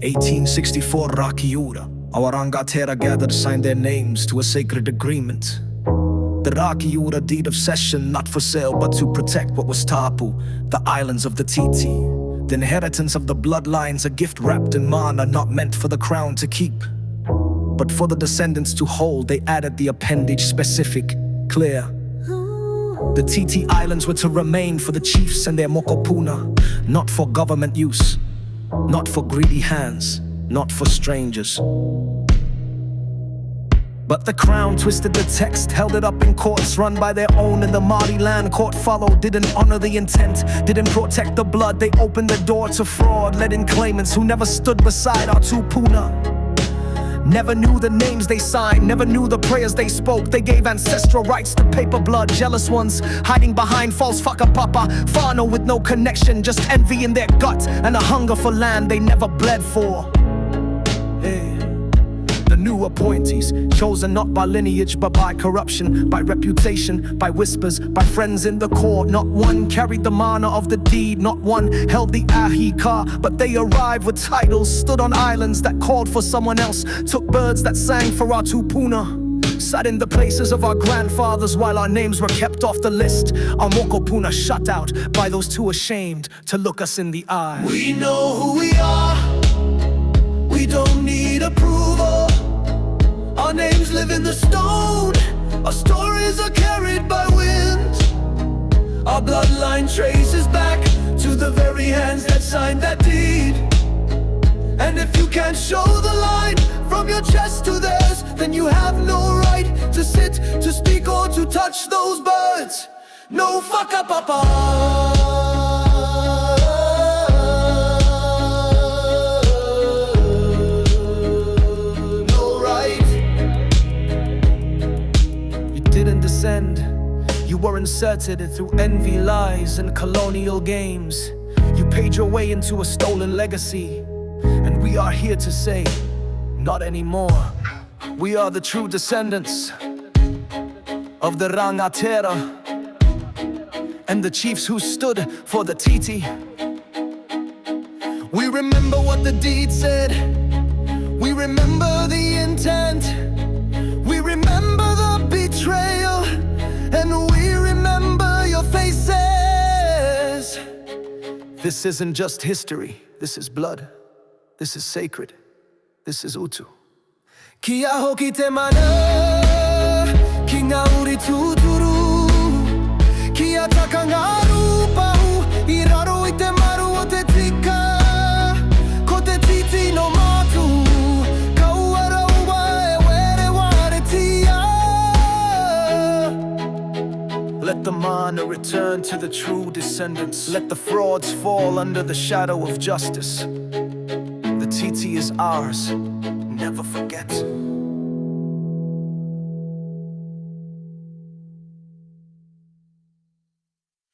1864 Rakiura. Our Rangatira gathered signed their names to a sacred agreement. The Rakiura deed of cession, not for sale but to protect what was Tapu, the islands of the Titi. The inheritance of the bloodlines, a gift wrapped in mana, not meant for the crown to keep, but for the descendants to hold. They added the appendage specific, clear. The Titi Islands were to remain for the chiefs and their mokopuna, not for government use, not for greedy hands, not for strangers. But the crown twisted the text, held it up in courts run by their own, and the Māori land court followed. Didn't honor the intent, didn't protect the blood. They opened the door to fraud, let in claimants who never stood beside our tupuna. Never knew the names they signed, never knew the prayers they spoke. They gave ancestral rights to paper blood. Jealous ones hiding behind false whakapapa. Whānau with no connection, just envy in their gut and a hunger for land they never bled for. The new appointees, chosen not by lineage but by corruption, by reputation, by whispers, by friends in the court. Not one carried the mana of the deed, not one held the ahika, but they arrived with titles, stood on islands that called for someone else, took birds that sang for our tupuna, sat in the places of our grandfathers while our names were kept off the list. Our mokopuna shut out by those too ashamed to look us in the eye. We know who we are, we don't need approval. Our names live in the stone, our stories are carried by wind. Our bloodline traces back to the very hands that signed that deed. And if you can't show the line from your chest to theirs, then you have no right to sit, to speak, or to touch those birds. No whakapapa. You were inserted through envy, lies, and colonial games. You paid your way into a stolen legacy, and we are here to say, not anymore. We are the true descendants of the Rangatira and the chiefs who stood for the Titi. We remember what the deed said, we remember the intent, we remember the betrayal, and we remember your faces. This isn't just history, this is blood, this is sacred, this is utu. Kia hoki te mana, ki ngā uri tūturu, kia taka ngā rūpau, i raro i te maru o te tika, ko te titi no mātu, kaua raua e were ware tia. Let the mana return to the true descendants. Let the frauds fall under the shadow of justice. The Titi is ours, never forget.